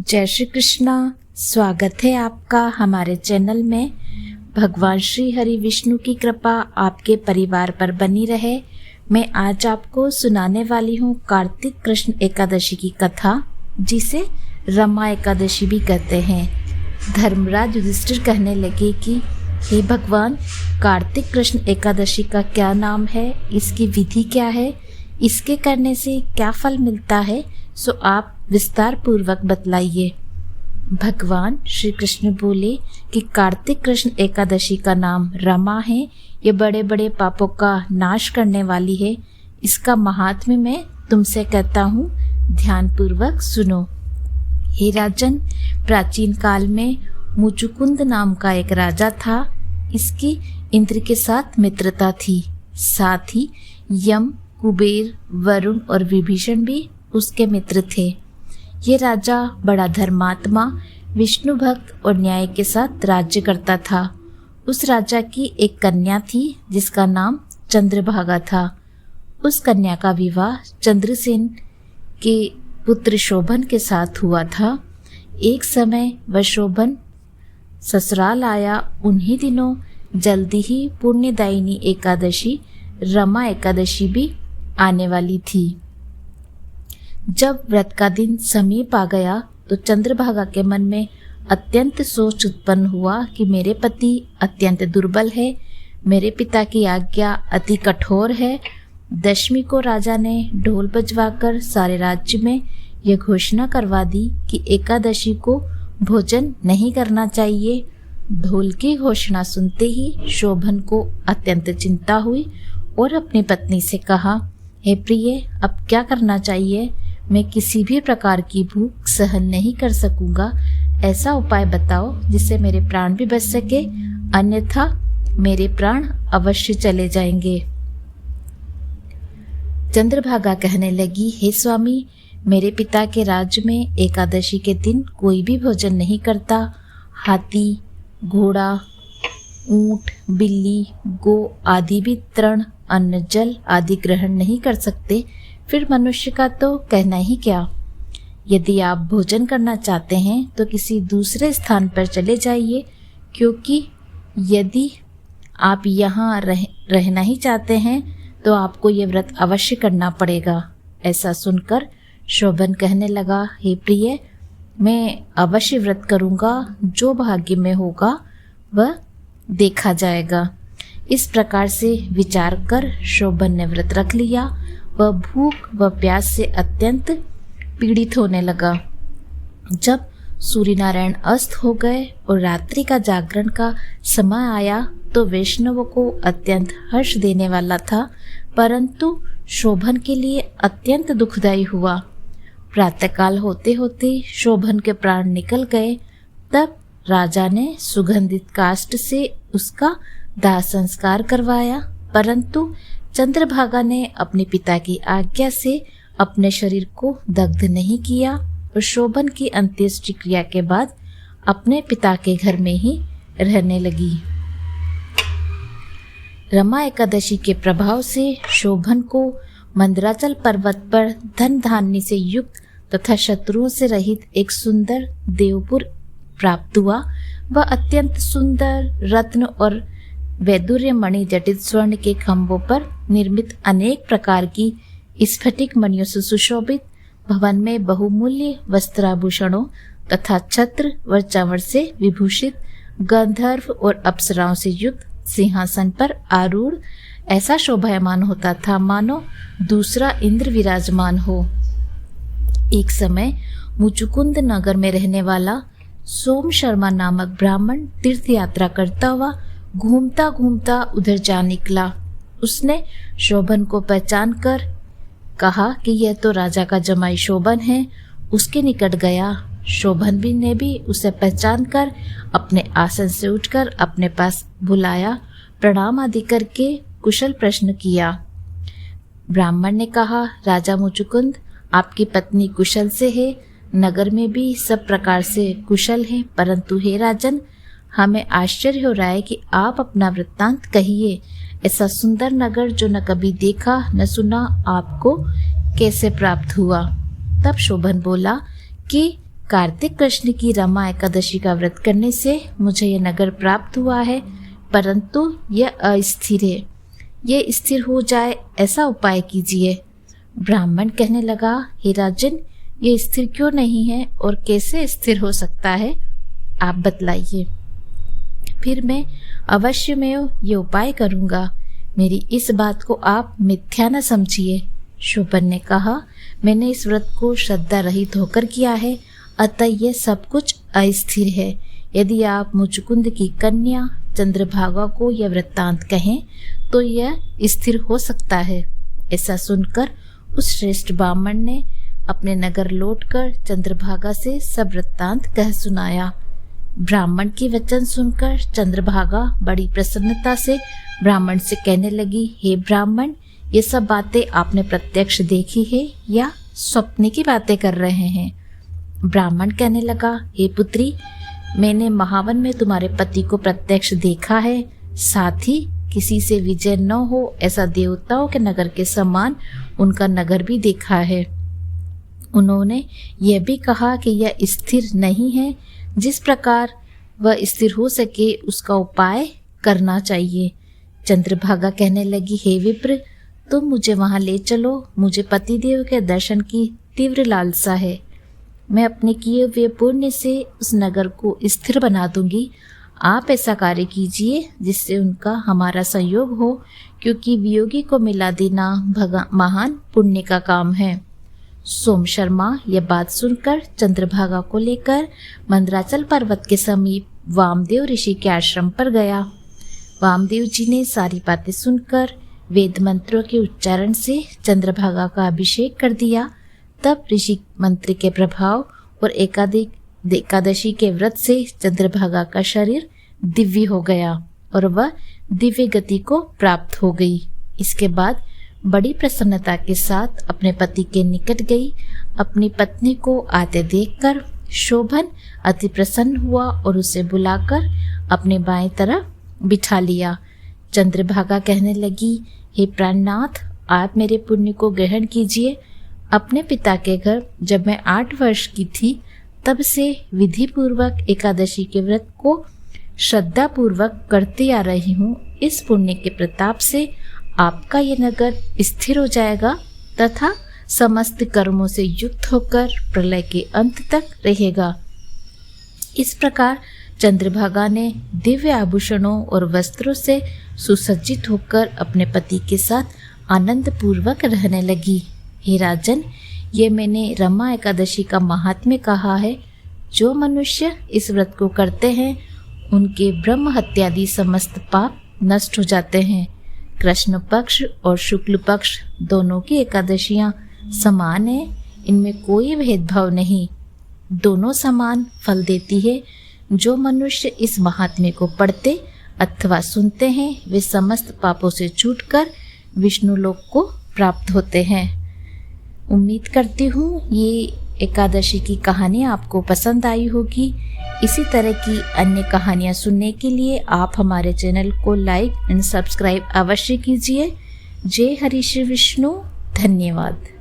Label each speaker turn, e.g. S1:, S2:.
S1: जय श्री कृष्णा। स्वागत है आपका हमारे चैनल में। भगवान श्री हरि विष्णु की कृपा आपके परिवार पर बनी रहे। मैं आज आपको सुनाने वाली हूँ कार्तिक कृष्ण एकादशी की कथा, जिसे रमा एकादशी भी कहते हैं। धर्मराज युधिष्ठिर कहने लगे कि हे भगवान, कार्तिक कृष्ण एकादशी का क्या नाम है, इसकी विधि क्या है, इसके करने से क्या फल मिलता है, सो आप विस्तार पूर्वक बतलाइए। भगवान श्री कृष्ण बोले कि कार्तिक कृष्ण एकादशी का नाम रमा है। ये बड़े बड़े पापों का नाश करने वाली है। इसका महात्म्य मैं तुमसे कहता हूँ, ध्यान पूर्वक सुनो। हे राजन, प्राचीन काल में मुचुकुंद नाम का एक राजा था। इसकी इंद्र के साथ मित्रता थी। साथ ही यम, कुबेर, वरुण और विभीषण भी उसके मित्र थे। ये राजा बड़ा धर्मात्मा, विष्णु भक्त और न्याय के साथ राज्य करता था। उस राजा की एक कन्या थी जिसका नाम चंद्रभागा था। उस कन्या का विवाह चंद्रसेन के पुत्र शोभन के साथ हुआ था। एक समय वह शोभन ससुराल आया। उन्हीं दिनों जल्दी ही पुण्यदायिनी एकादशी रमा एकादशी भी आने वाली थी। जब व्रत का दिन समीप आ गया तो चंद्रभागा के मन में अत्यंत सोच उत्पन्न हुआ कि मेरे पति अत्यंत दुर्बल है, मेरे पिता की आज्ञा अति कठोर है। दशमी को राजा ने ढोल बजवाकर सारे राज्य में यह घोषणा करवा दी कि एकादशी को भोजन नहीं करना चाहिए। ढोल की घोषणा सुनते ही शोभन को अत्यंत चिंता हुई और अपनी पत्नी से कहा, हे प्रिय, अब क्या करना चाहिए? मैं किसी भी प्रकार की भूख सहन नहीं कर सकूंगा। ऐसा उपाय बताओ जिससे मेरे प्राण भी बच सके, अन्यथा मेरे प्राण अवश्य चले जाएंगे। चंद्रभागा कहने लगी, हे स्वामी, मेरे पिता के राज्य में एकादशी के दिन कोई भी भोजन नहीं करता। हाथी, घोड़ा, ऊंट, बिल्ली, गो आदि भी तृण, अन्न, जल आदि ग्रहण नहीं कर सकते। फिर मनुष्य का तो कहना ही क्या। यदि आप भोजन करना चाहते हैं तो किसी दूसरे स्थान पर चले जाइए, क्योंकि यदि आप यहाँ रहना ही चाहते हैं तो आपको ये व्रत अवश्य करना पड़ेगा। ऐसा सुनकर शोभन कहने लगा, हे प्रिय, मैं अवश्य व्रत करूँगा। जो भाग्य में होगा वह देखा जाएगा। इस प्रकार से विचार कर शोभन ने व्रत रख लिया। वह भूख व प्यास से अत्यंत पीड़ित होने लगा। जब सूर्यनारायण अस्त हो गए और रात्रि का जागरण का समय आया तो वैष्णवों को अत्यंत हर्ष देने वाला था, परंतु शोभन के लिए अत्यंत दुखदायी हुआ। प्रातःकाल होते होते शोभन के प्राण निकल गए। तब राजा ने सुगंधित काष्ठ से उसका दाह संस्कार करवाया, परंतु चंद्रभागा ने अपने पिता की आज्ञा से अपने शरीर को दग्ध नहीं किया और शोभन की अंत्येष्टि क्रिया के बाद अपने पिता के घर में ही रहने लगी। रमा एकादशी के प्रभाव से शोभन को मंदराचल पर्वत पर धन धान्य से युक्त तथा शत्रुओं से रहित एक सुंदर देवपुर प्राप्त हुआ। वह अत्यंत सुंदर रत्न और वैदुर्य मणि जटित स्वर्ण के खंभों पर निर्मित अनेक प्रकार की स्फटिक मणियों से सुशोभित भवन में बहुमूल्य वस्त्राभूषणों तथा छत्र व चंवर से विभूषित गंधर्व और अप्सराओं से युक्त सिंहासन पर आरूढ़ ऐसा शोभायमान होता था मानो दूसरा इंद्र विराजमान हो। एक समय मुचुकुंद नगर में रहने वाला सोम शर्मा नामक ब्राह्मण तीर्थ यात्रा करता हुआ घूमता घूमता उधर जा निकला। उसने शोभन को पहचान कर कहा कि यह तो राजा का जमाई शोभन है। उसके निकट गया। शोभन भी ने भी उसे पहचान कर अपने आसन से उठकर अपने पास बुलाया। प्रणाम आदि करके कुशल प्रश्न किया। ब्राह्मण ने कहा, राजा मुचुकुंद, आपकी पत्नी कुशल से है। नगर में भी सब प्रकार से कुशल हैं, परंतु हे राजन, हमें आश्चर्य हो रहा है कि आप अपना वृत्तांत कहिए। ऐसा सुंदर नगर जो न कभी देखा न सुना, आपको कैसे प्राप्त हुआ? तब शोभन बोला कि कार्तिक कृष्ण की रमा एकादशी का व्रत करने से मुझे यह नगर प्राप्त हुआ है, परंतु यह अस्थिर है। यह स्थिर हो जाए ऐसा उपाय कीजिए। ब्राह्मण कहने लगा, हे राजन, यह स्थिर क्यों नहीं है और कैसे स्थिर हो सकता है, आप बतलाइए। फिर मैं अवश्य में ये उपाय करूँगा। मेरी इस बात को आप मिथ्या न समझिए। शोभन ने कहा, मैंने इस व्रत को श्रद्धा रहित होकर किया है, अतः यह सब कुछ अस्थिर है। यदि आप मुचुकुंद की कन्या चंद्रभागा को यह वृत्तांत कहें तो यह स्थिर हो सकता है। ऐसा सुनकर उस श्रेष्ठ ब्राह्मण ने अपने नगर लौटकर चंद्रभागा से सब वृत्तांत कह सुनाया। ब्राह्मण की वचन सुनकर चंद्रभागा बड़ी प्रसन्नता से ब्राह्मण से कहने लगी, हे ब्राह्मण, ये सब बातें आपने प्रत्यक्ष देखी है या स्वप्न की बातें कर रहे हैं? ब्राह्मण कहने लगा, हे पुत्री, मैंने महावन में तुम्हारे पति को प्रत्यक्ष देखा है, साथ ही किसी से विजय न हो ऐसा देवताओं के नगर के समान उनका नगर भी देखा है। उन्होंने यह भी कहा कि यह स्थिर नहीं है, जिस प्रकार वह स्थिर हो सके उसका उपाय करना चाहिए। चंद्रभागा कहने लगी, हे विप्र, तुम मुझे वहां ले चलो, मुझे पतिदेव के दर्शन की तीव्र लालसा है। मैं अपने किए हुए पुण्य से उस नगर को स्थिर बना दूंगी। आप ऐसा कार्य कीजिए जिससे उनका हमारा संयोग हो, क्योंकि वियोगी को मिला देना महान पुण्य का काम है। सोम शर्मा यह बात सुनकर चंद्रभागा को लेकर मंदराचल पर्वत के समीप वामदेव ऋषि के आश्रम पर गया। वामदेव जी ने सारी बातें सुनकर वेद मंत्रों के उच्चारण से चंद्रभागा का अभिषेक कर दिया। तब ऋषि मंत्र के प्रभाव और एकादशी के व्रत से चंद्रभागा का शरीर दिव्य हो गया और वह दिव्य गति को प्राप्त हो गई। इसके बाद बड़ी प्रसन्नता के साथ अपने पति के निकट गई। अपनी पत्नी को आते देखकर शोभन अति प्रसन्न हुआ और उसे बुलाकर अपने बाएं तरफ बिठा लिया। चंद्रभागा कहने लगी, हे प्राणनाथ, आप मेरे पुण्य को ग्रहण कीजिए। अपने पिता के घर जब मैं 8 वर्ष की थी, तब से विधि पूर्वक एकादशी के व्रत को श्रद्धा पूर्वक करती आ रही हूँ। इस पुण्य के प्रताप से आपका ये नगर स्थिर हो जाएगा तथा समस्त कर्मों से युक्त होकर प्रलय के अंत तक रहेगा। इस प्रकार चंद्रभागा ने दिव्य आभूषणों और वस्त्रों से सुसज्जित होकर अपने पति के साथ आनंद पूर्वक रहने लगी। हे राजन, ये मैंने रमा एकादशी का महात्म्य कहा है। जो मनुष्य इस व्रत को करते हैं उनके ब्रह्म हत्यादि समस्त पाप नष्ट हो जाते हैं। कृष्ण पक्ष और शुक्ल पक्ष दोनों की एकादशियां समान है, इनमें कोई भेदभाव नहीं, दोनों समान फल देती है। जो मनुष्य इस महात्म्य को पढ़ते अथवा सुनते हैं वे समस्त पापों से छूटकर विष्णु लोक को प्राप्त होते हैं। उम्मीद करती हूँ ये एकादशी की कहानी आपको पसंद आई होगी। इसी तरह की अन्य कहानियाँ सुनने के लिए आप हमारे चैनल को लाइक एंड सब्सक्राइब अवश्य कीजिए। जय हरि श्री विष्णु। धन्यवाद।